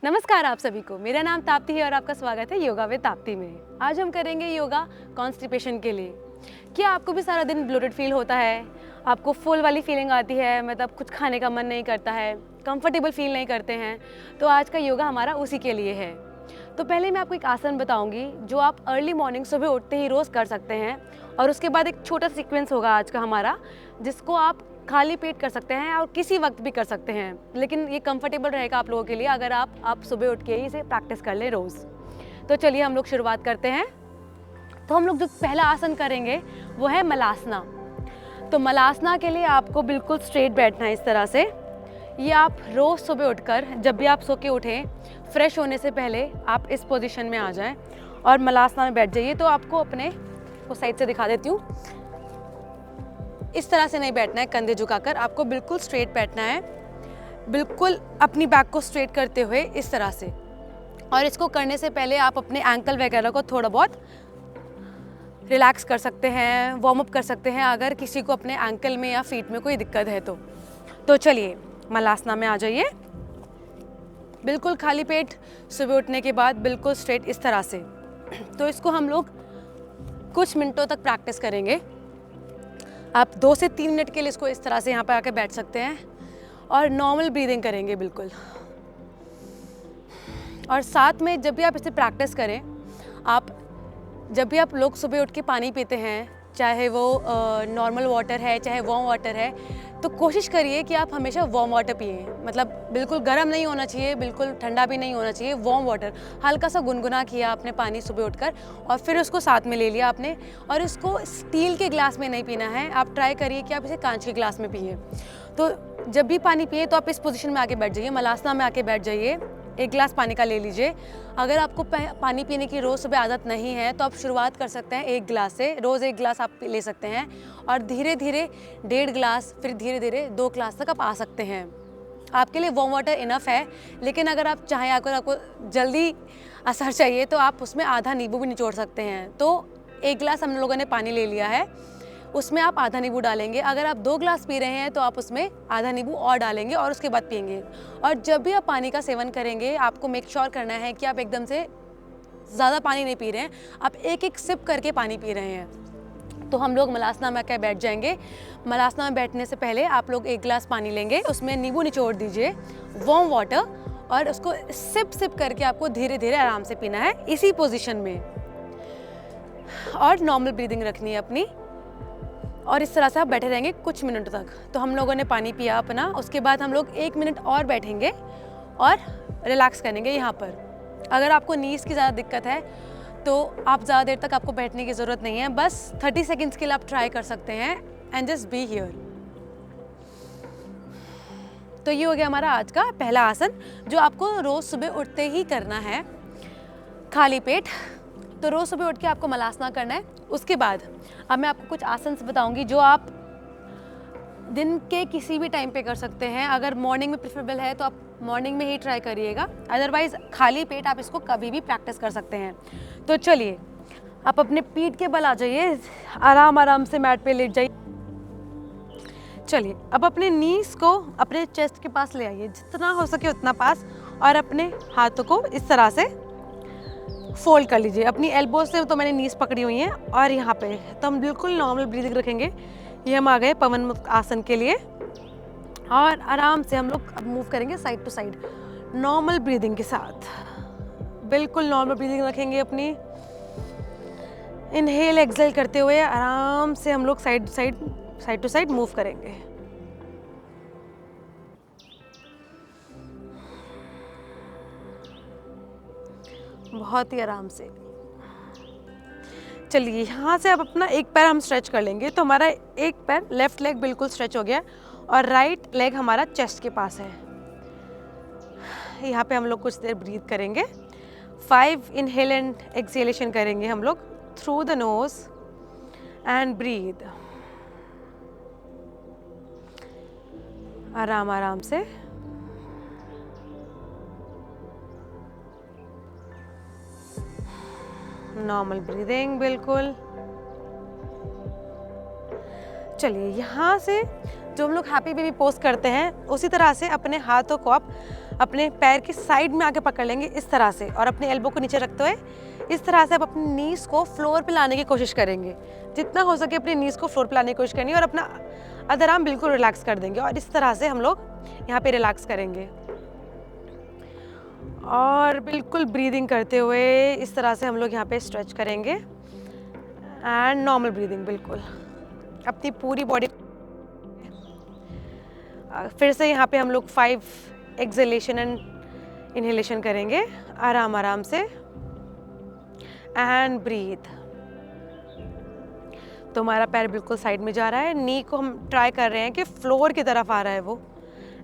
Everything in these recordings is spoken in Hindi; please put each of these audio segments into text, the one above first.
नमस्कार आप सभी को, मेरा नाम ताप्ती है और आपका स्वागत है योगा विद ताप्ती में। आज हम करेंगे योगा कॉन्स्टिपेशन के लिए। क्या आपको भी सारा दिन ब्लोटेड फील होता है? आपको फुल वाली फीलिंग आती है, मतलब कुछ खाने का मन नहीं करता है, कंफर्टेबल फील नहीं करते हैं? तो आज का योगा हमारा उसी के लिए है। तो पहले मैं आपको एक आसन बताऊँगी जो आप अर्ली मॉर्निंग सुबह उठते ही रोज़ कर सकते हैं, और उसके बाद एक छोटा सीक्वेंस होगा आज का हमारा, जिसको आप खाली पेट कर सकते हैं और किसी वक्त भी कर सकते हैं, लेकिन ये कंफर्टेबल रहेगा आप लोगों के लिए अगर आप सुबह उठ के ही इसे प्रैक्टिस कर लें रोज़। तो चलिए हम लोग शुरुआत करते हैं। तो हम लोग जो पहला आसन करेंगे वो है मलासना। तो मलासना के लिए आपको बिल्कुल स्ट्रेट बैठना है इस तरह से। ये आप रोज़ सुबह उठकर जब भी आप सो के उठें, फ्रेश होने से पहले आप इस पोजीशन में आ जाएं और मलासना में बैठ जाइए। तो आपको अपने को साइड से दिखा देती हूँ। इस तरह से नहीं बैठना है कंधे झुकाकर, आपको बिल्कुल स्ट्रेट बैठना है, बिल्कुल अपनी बैक को स्ट्रेट करते हुए इस तरह से। और इसको करने से पहले आप अपने एंकल वगैरह को थोड़ा बहुत रिलैक्स कर सकते हैं, वार्म अप कर सकते हैं अगर किसी को अपने एंकल में या फीट में कोई दिक्कत है तो चलिए मलासना में आ जाइए। बिल्कुल खाली पेट सुबह उठने के बाद बिल्कुल स्ट्रेट इस तरह से। तो इसको हम लोग कुछ मिनटों तक प्रैक्टिस करेंगे। आप 2 से 3 मिनट के लिए इसको इस तरह से यहाँ पर आके बैठ सकते हैं और नॉर्मल ब्रीदिंग करेंगे बिल्कुल। और साथ में जब भी आप इसे प्रैक्टिस करें, जब भी आप लोग सुबह उठ के पानी पीते हैं, चाहे वो नॉर्मल वाटर है चाहे वार्म वाटर है, तो कोशिश करिए कि आप हमेशा वार्म वाटर पिएं। मतलब बिल्कुल गर्म नहीं होना चाहिए, बिल्कुल ठंडा भी नहीं होना चाहिए, वार्म वाटर। हल्का सा गुनगुना किया आपने पानी सुबह उठकर और फिर उसको साथ में ले लिया आपने। और इसको स्टील के ग्लास में नहीं पीना है, आप ट्राई करिए कि आप इसे कांच के ग्लास में पिए। तो जब भी पानी पिए तो आप इस पोजीशन में आके बैठ जाइए, मलासना में आके बैठ जाइए। 1 गिलास पानी का ले लीजिए। अगर आपको पानी पीने की रोज़ सुबह आदत नहीं है तो आप शुरुआत कर सकते हैं 1 गिलास से। रोज़ 1 गिलास आप ले सकते हैं और धीरे धीरे 1.5 गिलास, फिर धीरे धीरे 2 गिलास तक आप आ सकते हैं। आपके लिए वार्म वाटर इनफ है, लेकिन अगर आप चाहें, अगर आपको जल्दी असर चाहिए तो आप उसमें आधा नींबू भी निचोड़ सकते हैं। तो 1 गिलास हम लोगों ने पानी ले लिया है, उसमें आप आधा नींबू डालेंगे। अगर आप 2 गिलास पी रहे हैं तो आप उसमें आधा नींबू और डालेंगे और उसके बाद पिएंगे। और जब भी आप पानी का सेवन करेंगे, आपको मेक श्योर करना है कि आप एकदम से ज़्यादा पानी नहीं पी रहे हैं, आप एक सिप करके पानी पी रहे हैं। तो हम लोग मलासना में आकर बैठ जाएंगे। मलासना में बैठने से पहले आप लोग 1 गिलास पानी लेंगे, उसमें नींबू निचोड़ दीजिए, वार्म वाटर, और उसको सिप करके आपको धीरे धीरे आराम से पीना है इसी पोजीशन में। और नॉर्मल ब्रीदिंग रखनी है अपनी, और इस तरह से आप बैठे रहेंगे कुछ मिनट तक। तो हम लोगों ने पानी पिया अपना, उसके बाद हम लोग 1 मिनट और बैठेंगे और रिलैक्स करेंगे यहाँ पर। अगर आपको नीज़ की ज़्यादा दिक्कत है तो आप ज़्यादा देर तक आपको बैठने की ज़रूरत नहीं है, बस 30 सेकेंड्स के लिए आप ट्राई कर सकते हैं एंड जस्ट बी हियर। तो ये हो गया हमारा आज का पहला आसन, जो आपको रोज़ सुबह उठते ही करना है खाली पेट। तो रोज़ सुबह उठ के आपको मलासना करना है। उसके बाद अब मैं आपको कुछ आसन बताऊंगी जो आप दिन के किसी भी टाइम पे कर सकते हैं। अगर मॉर्निंग में प्रेफरेबल है तो आप मॉर्निंग में ही ट्राई करिएगा, अदरवाइज़ खाली पेट आप इसको कभी भी प्रैक्टिस कर सकते हैं। तो चलिए आप अपने पीठ के बल आ जाइए, आराम से मैट पे लेट जाइए। चलिए अब अपने नीज को अपने चेस्ट के पास ले आइए, जितना हो सके उतना पास, और अपने हाथों को इस तरह से फोल्ड कर लीजिए। अपनी एल्बो से तो मैंने नीज पकड़ी हुई हैं, और यहाँ पे तो हम बिल्कुल नॉर्मल ब्रीदिंग रखेंगे। ये हम आ गए पवन मुक्त आसन के लिए, और आराम से हम लोग अब मूव करेंगे side to side normal breathing के साथ। बिल्कुल नॉर्मल ब्रीदिंग रखेंगे अपनी। इनहेल एक्सहेल करते हुए आराम से हम लोग साइड टू साइड मूव करेंगे। बहुत ही आराम से। चलिए यहाँ से अब अपना एक पैर हम स्ट्रेच कर लेंगे। तो हमारा एक पैर, लेफ्ट लेग बिल्कुल स्ट्रेच हो गया और राइट लेग हमारा चेस्ट के पास है। यहाँ पे हम लोग कुछ देर ब्रीथ करेंगे। 5 इनहेल एंड एक्सहेलेशन करेंगे हम लोग through the nose and breathe आराम से। नॉर्मल ब्रीदिंग बिल्कुल। चलिए यहाँ से जो हम लोग हैप्पी बेबी पोज करते हैं, उसी तरह से अपने हाथों को आप अपने पैर की साइड में आके पकड़ लेंगे इस तरह से, और अपने एल्बो को नीचे रखते हुए इस तरह से आप अपनी नीज को फ्लोर पे लाने की कोशिश करेंगे। जितना हो सके अपनी नीज को फ्लोर पे लाने की कोशिश करनी है और अपना अदर आर्म बिल्कुल रिलैक्स कर देंगे, और इस तरह से हम लोग यहाँ पे रिलैक्स करेंगे और बिल्कुल ब्रीदिंग करते हुए इस तरह से हम लोग यहाँ पे स्ट्रेच करेंगे एंड नॉर्मल ब्रीदिंग बिल्कुल अपनी पूरी बॉडी। फिर से यहाँ पे हम लोग 5 एक्सहेलेशन एंड इनहेलेशन करेंगे आराम आराम से एंड ब्रीथ। तो हमारा पैर बिल्कुल साइड में जा रहा है, नी को हम ट्राई कर रहे हैं कि फ्लोर की तरफ आ रहा है वो,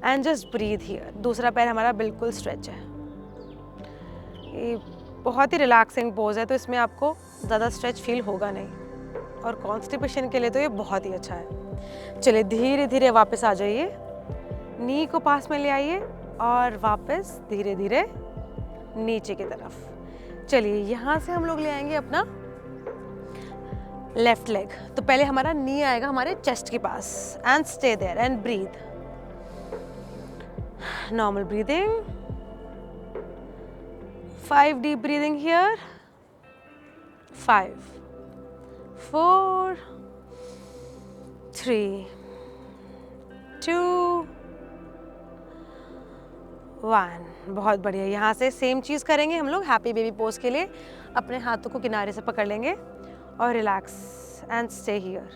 एंड जस्ट ब्रीथ हियर। दूसरा पैर हमारा बिल्कुल स्ट्रेच है। ये बहुत ही रिलैक्सिंग पोज है, तो इसमें आपको ज़्यादा स्ट्रेच फील होगा नहीं, और कॉन्स्टिपेशन के लिए तो ये बहुत ही अच्छा है। चलिए धीरे धीरे वापस आ जाइए, नी को पास में ले आइए और वापस धीरे धीरे नीचे की तरफ। चलिए यहाँ से हम लोग ले आएंगे अपना लेफ्ट लेग। तो पहले हमारा नी आएगा हमारे चेस्ट के पास and stay there and breathe, normal breathing, 5 deep breathing here, 5, 4, 3, 2, 1। बहुत बढ़िया। यहाँ से सेम चीज़ करेंगे हम लोग हैप्पी बेबी पोज के लिए। अपने हाथों को किनारे से पकड़ लेंगे और रिलैक्स एंड स्टे हियर।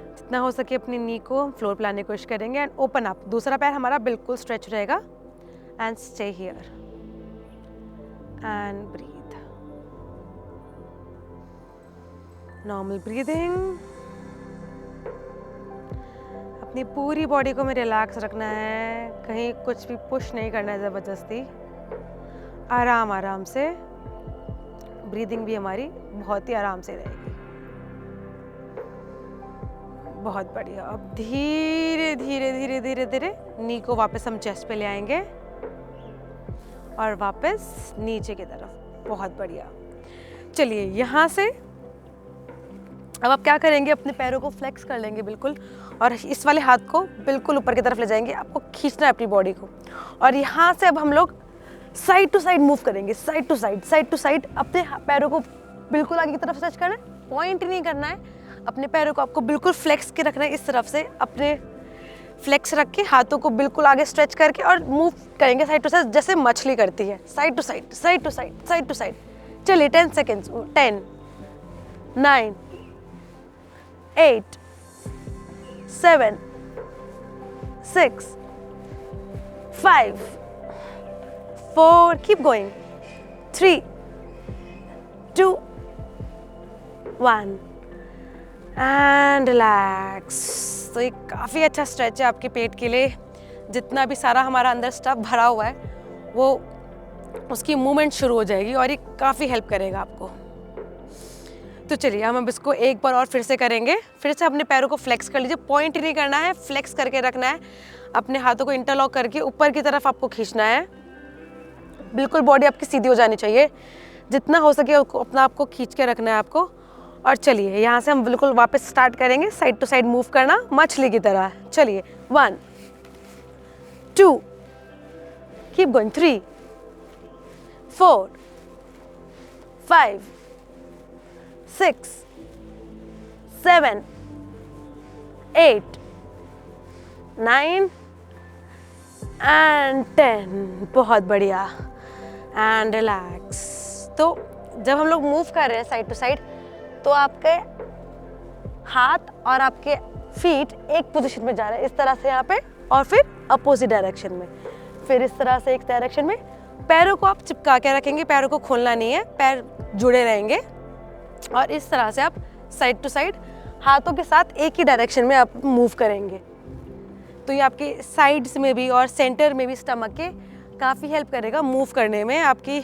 जितना हो सके अपनी नी को फ्लोर पे लाने की कोशिश करेंगे एंड ओपन अप। दूसरा पैर हमारा बिल्कुल स्ट्रेच रहेगा and stay here and breathe, normal breathing. अपनी पूरी बॉडी को हमें रिलैक्स रखना है, कहीं कुछ भी पुश नहीं करना है ज़बरदस्ती, आराम आराम से। ब्रीदिंग भी हमारी बहुत ही आराम से रहेगी। बहुत बढ़िया। अब धीरे धीरे धीरे धीरे धीरे नी को वापस हम चेस्ट पे ले आएंगे और वापस नीचे की तरफ। बहुत बढ़िया। चलिए यहाँ से अब आप क्या करेंगे, अपने पैरों को फ्लेक्स कर लेंगे बिल्कुल, और इस वाले हाथ को बिल्कुल ऊपर की तरफ ले जाएंगे। आपको खींचना है अपनी बॉडी को, और यहाँ से अब हम लोग साइड टू साइड मूव करेंगे, side to side, side to side. अपने पैरों को बिल्कुल आगे की तरफ स्ट्रेच करना है, पॉइंट नहीं करना है। अपने पैरों को आपको बिल्कुल फ्लेक्स के रखना है इस तरफ से। अपने फ्लेक्स रख के हाथों को बिल्कुल आगे स्ट्रेच करके और मूव करेंगे साइड टू साइड, जैसे मछली करती है, side to side, side to side, side to side. चलिए 10 seconds. 10, 9, 8, 7, 6, 5, 4, keep going, 3, 2, 1 and relax. तो ये काफ़ी अच्छा स्ट्रेच है आपके पेट के लिए। जितना भी सारा हमारा अंदर स्टफ भरा हुआ है वो उसकी मूवमेंट शुरू हो जाएगी, और ये काफ़ी हेल्प करेगा आपको। तो चलिए हम अब इसको एक बार और फिर से करेंगे। फिर से अपने पैरों को फ्लेक्स कर लीजिए, पॉइंट नहीं करना है, फ्लेक्स करके रखना है। अपने हाथों को इंटरलॉक करके ऊपर की तरफ आपको खींचना है। बिल्कुल बॉडी आपकी सीधी हो जानी चाहिए, जितना हो सके अपना आपको खींच के रखना है आपको। और चलिए यहाँ से हम बिल्कुल वापस स्टार्ट करेंगे साइड टू साइड मूव करना मछली की तरह। चलिए 1, 2, कीप गोइंग, 3, 4, 5, 6, 7, 8, 9 एंड 10। बहुत बढ़िया। And relax. तो जब हम लोग मूव कर रहे हैं साइड टू साइड, तो आपके हाथ और आपके फीट एक पोजीशन में जा रहे हैं इस तरह से यहाँ पे, और फिर अपोजिट डायरेक्शन में, फिर इस तरह से एक डायरेक्शन में। पैरों को आप चिपका के रखेंगे, पैरों को खोलना नहीं है, पैर जुड़े रहेंगे, और इस तरह से आप साइड टू साइड हाथों के साथ एक ही डायरेक्शन में आप मूव करेंगे। तो ये आपके साइड्स में भी और सेंटर में भी स्टमक के काफ़ी हेल्प करेगा मूव करने में। आपकी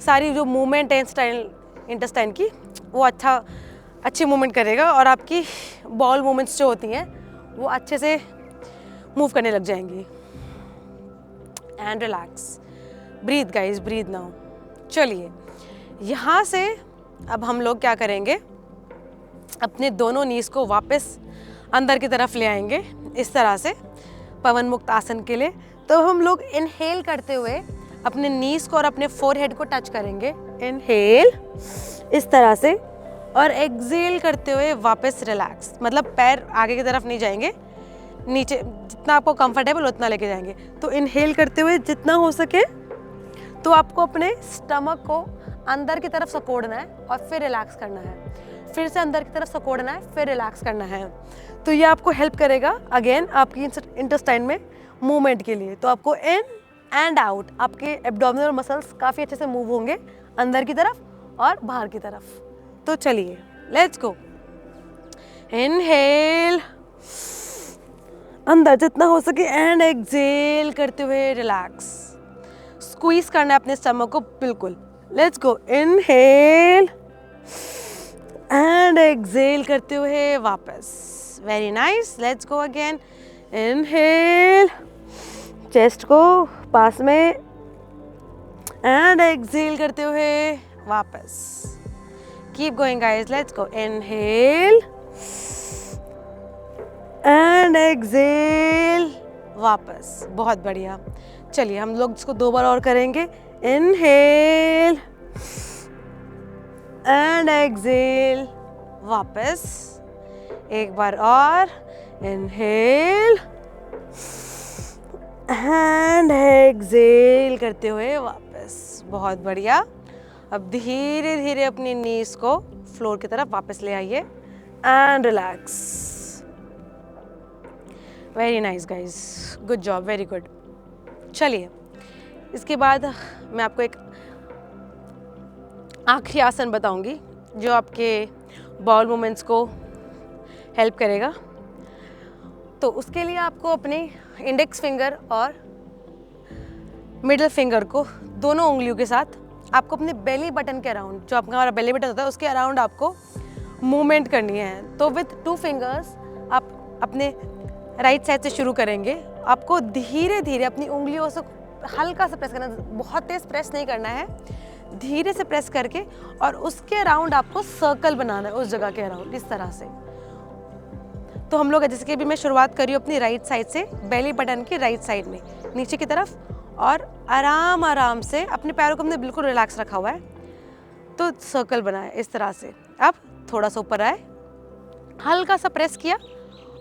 सारी जो मूवमेंट है इंटेस्टाइन की, वो अच्छी मूवमेंट करेगा, और आपकी बॉल मूवमेंट्स जो होती हैं वो अच्छे से मूव करने लग जाएंगी। And relax, breathe guys, breathe now. चलिए यहाँ से अब हम लोग क्या करेंगे, अपने दोनों नीज को वापस अंदर की तरफ ले आएंगे इस तरह से। पवन मुक्त आसन के लिए। तो हम लोग इनहेल करते हुए अपने नीज को और अपने फोरहेड को टच करेंगे, इनहेल इस तरह से, और एक्सहेल करते हुए वापस रिलैक्स, मतलब पैर आगे की तरफ नहीं जाएंगे, नीचे जितना आपको कंफर्टेबल उतना लेके जाएंगे। तो इनहेल करते हुए जितना हो सके तो आपको अपने स्टमक को अंदर की तरफ सकोड़ना है और फिर रिलैक्स करना है, फिर से अंदर की तरफ सकोड़ना है, फिर रिलैक्स करना है। तो ये आपको हेल्प करेगा अगेन आपकी इंटेस्टाइन में मूवमेंट के लिए। तो आपको इन एंड आउट, आपके एब्डोमिनल मसल्स काफ़ी अच्छे से मूव होंगे अंदर की तरफ और बाहर की तरफ। तो चलिए लेट्स गो। इनहेल अंदर जितना हो सके एंड एक्सहेल करते हुए रिलैक्स, स्क्वीज करना है अपने स्टमक को बिल्कुल। Let's go, inhale and exhale करते हुए वापस, very nice. Let's go again, inhale chest को पास में एंड एक्सहेल करते हुए वापस, keep going guys, let's go, inhale and exhale वापस, बहुत बढ़िया। चलिए हम लोग इसको 2 बार और करेंगे, इनहेल एंड एक्सहेल वापस, एक बार और, इनहेल एंड एक्सहेल करते हुए वापस, बहुत बढ़िया। अब धीरे धीरे अपनी नीज को फ्लोर की तरफ वापस ले आइए and relax, very nice guys, good job, very good. चलिए इसके बाद मैं आपको एक आखिरी आसन बताऊंगी जो आपके बाउल मूवमेंट्स को हेल्प करेगा। तो उसके लिए आपको अपने इंडेक्स फिंगर और मिडिल फिंगर को दोनों उंगलियों के साथ आपको अपने बेली बटन के अराउंड, जो आपका हमारा बेली बटन होता है उसके अराउंड आपको मूवमेंट करनी है। तो विथ 2 फिंगर्स आप अपने राइट साइड से शुरू करेंगे। आपको धीरे धीरे अपनी उंगलियों से हल्का सा प्रेस करना, बहुत तेज प्रेस नहीं करना है, धीरे से प्रेस करके, और उसके अराउंड आपको सर्कल बनाना है, उस जगह के अराउंड इस तरह से। तो हम लोग जैसे कि अभी मैं शुरुआत कर रही हूँ अपनी राइट साइड से, बेली बटन की राइट साइड में नीचे की तरफ, और आराम आराम से अपने पैरों को हमने बिल्कुल रिलैक्स रखा हुआ है, तो सर्कल बनाए इस तरह से। अब थोड़ा सा ऊपर आए, हल्का सा प्रेस किया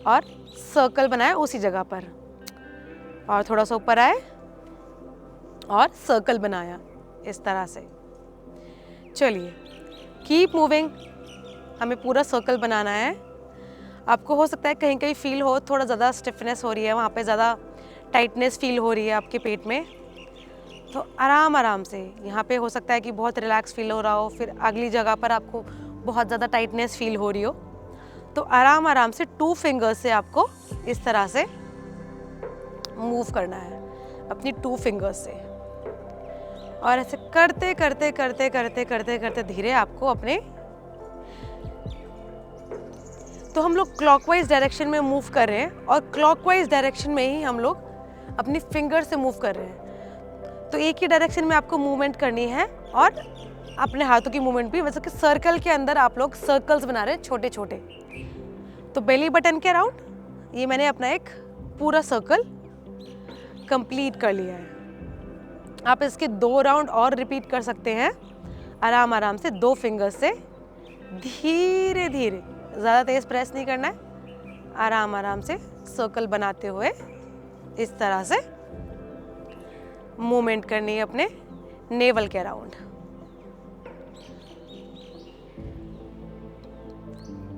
और सर्कल बनाया उसी जगह पर, और थोड़ा सा ऊपर आए और सर्कल बनाया इस तरह से। चलिए कीप मूविंग, हमें पूरा सर्कल बनाना है। आपको हो सकता है कहीं कहीं फील हो थोड़ा ज़्यादा स्टिफनेस हो रही है, वहाँ पे ज़्यादा टाइटनेस फील हो रही है आपके पेट में, तो आराम आराम से, यहाँ पे हो सकता है कि बहुत रिलैक्स फील हो रहा हो, फिर अगली जगह पर आपको बहुत ज़्यादा टाइटनेस फील हो रही हो, तो आराम आराम से 2 फिंगर्स से आपको इस तरह से मूव करना है अपनी 2 फिंगर्स से, और ऐसे करते करते करते करते करते करते धीरे आपको अपने, तो हम लोग क्लॉकवाइज डायरेक्शन में मूव कर रहे हैं और क्लॉकवाइज डायरेक्शन में ही हम लोग अपनी फिंगर से मूव कर रहे हैं। तो एक ही डायरेक्शन में आपको मूवमेंट करनी है और अपने हाथों की मूवमेंट भी, वैसे कि सर्कल के अंदर आप लोग सर्कल्स बना रहे हैं छोटे छोटे। तो बेली बटन के अराउंड ये मैंने अपना एक पूरा सर्कल कंप्लीट कर लिया है। आप इसके 2 राउंड और रिपीट कर सकते हैं आराम आराम से 2 फिंगर्स से, धीरे धीरे, ज़्यादा तेज प्रेस नहीं करना है, आराम आराम से सर्कल बनाते हुए इस तरह से मूवमेंट करनी है अपने नेवल के अराउंड।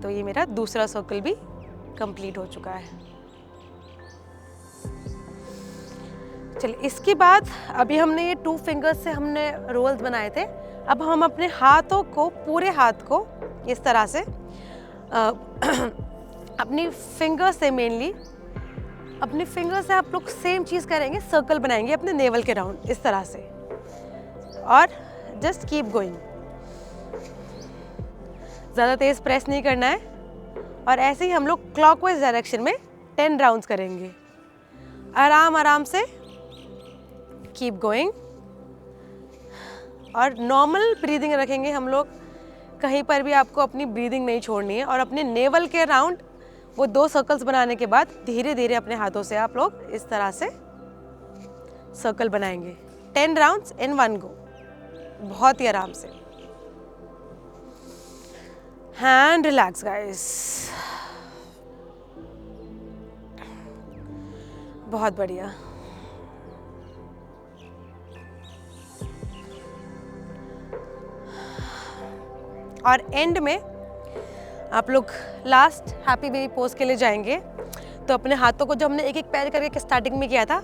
तो ये मेरा दूसरा सर्कल भी कंप्लीट हो चुका है। चलिए इसके बाद अभी हमने ये 2 फिंगर्स से हमने रोल्स बनाए थे, अब हम अपने हाथों को, पूरे हाथ को इस तरह से अपनी फिंगर से, मेनली अपनी फिंगर से आप लोग सेम चीज़ करेंगे, सर्कल बनाएंगे अपने नेवल के राउंड इस तरह से, और जस्ट कीप गोइंग, ज़्यादा तेज प्रेस नहीं करना है। और ऐसे ही हम लोग क्लॉकवाइज डायरेक्शन में 10 राउंड्स करेंगे, आराम आराम से, कीप गोइंग, और नॉर्मल ब्रीदिंग रखेंगे हम लोग, कहीं पर भी आपको अपनी ब्रीदिंग नहीं छोड़नी है, और अपने नेवल के राउंड वो 2 सर्कल्स बनाने के बाद धीरे धीरे अपने हाथों से आप लोग इस तरह से सर्कल बनाएंगे। 10 राउंड्स इन वन गो, बहुत ही आराम से। हैंड रिलैक्स गाइस, बहुत बढ़िया। और एंड में आप लोग लास्ट हैप्पी बेबी पोज के लिए जाएंगे। तो अपने हाथों को, जो हमने एक एक पैर करके स्टार्टिंग में किया था,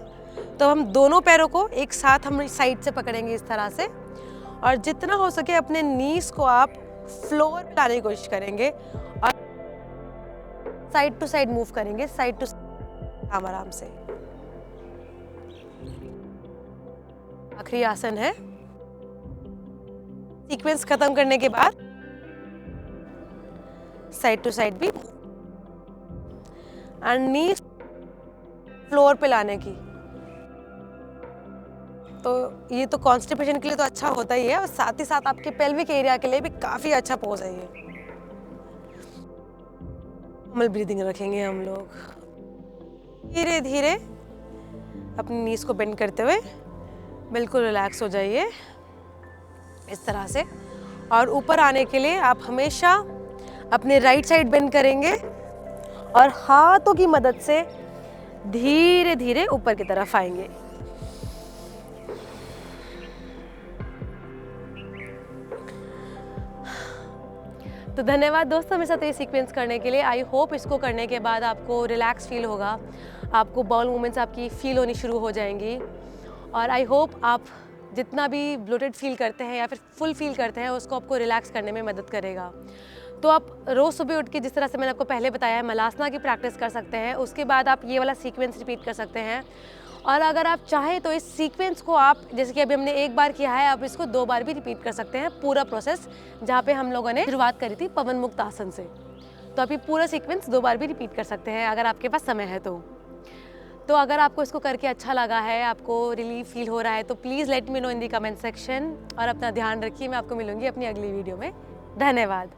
तो हम दोनों पैरों को एक साथ हम साइड से पकड़ेंगे इस तरह से, और जितना हो सके अपने नीज को आप फ्लोर पे लाने की कोशिश करेंगे और साइड टू साइड मूव करेंगे, साइड टू साइड आराम से। आखिरी आसन है। सीक्वेंस खत्म करने के बाद साइड टू साइड भी एंड नी फ्लोर पे लाने की। तो ये तो कॉन्स्टिपेशन के लिए तो अच्छा होता ही है, और साथ ही साथ आपके पेल्विक एरिया के लिए भी काफी अच्छा पोज है ये। नॉर्मल ब्रीदिंग रखेंगे हम लोग। धीरे धीरे अपनी नीज को बेंड करते हुए बिल्कुल रिलैक्स हो जाइए इस तरह से। और ऊपर आने के लिए आप हमेशा अपने राइट साइड बेंड करेंगे और हाथों की मदद से धीरे धीरे ऊपर की तरफ आएंगे। तो धन्यवाद दोस्तों मेरे साथ ये सीक्वेंस करने के लिए। आई होप इसको करने के बाद आपको रिलैक्स फील होगा, आपको बाउल मूवमेंट्स आपकी फील होनी शुरू हो जाएंगी, और आई होप आप जितना भी ब्लोटेड फील करते हैं या फिर फुल फील करते हैं उसको आपको रिलैक्स करने में मदद करेगा। तो आप रोज़ सुबह उठ के, जिस तरह से मैंने आपको पहले बताया है, मलासना की प्रैक्टिस कर सकते हैं। उसके बाद आप ये वाला सीक्वेंस रिपीट कर सकते हैं, और अगर आप चाहें तो इस सीक्वेंस को आप, जैसे कि अभी हमने एक बार किया है, आप इसको 2 बार भी रिपीट कर सकते हैं। पूरा प्रोसेस जहाँ पे हम लोगों ने शुरुआत करी थी पवन मुक्त आसन से, तो आप ये पूरा सीक्वेंस 2 बार भी रिपीट कर सकते हैं अगर आपके पास समय है तो अगर आपको इसको करके अच्छा लगा है, आपको रिलीफ फील हो रहा है, तो please let me know in the comment section, और अपना ध्यान रखिए। मैं आपको मिलूंगी अपनी अगली वीडियो में। धन्यवाद।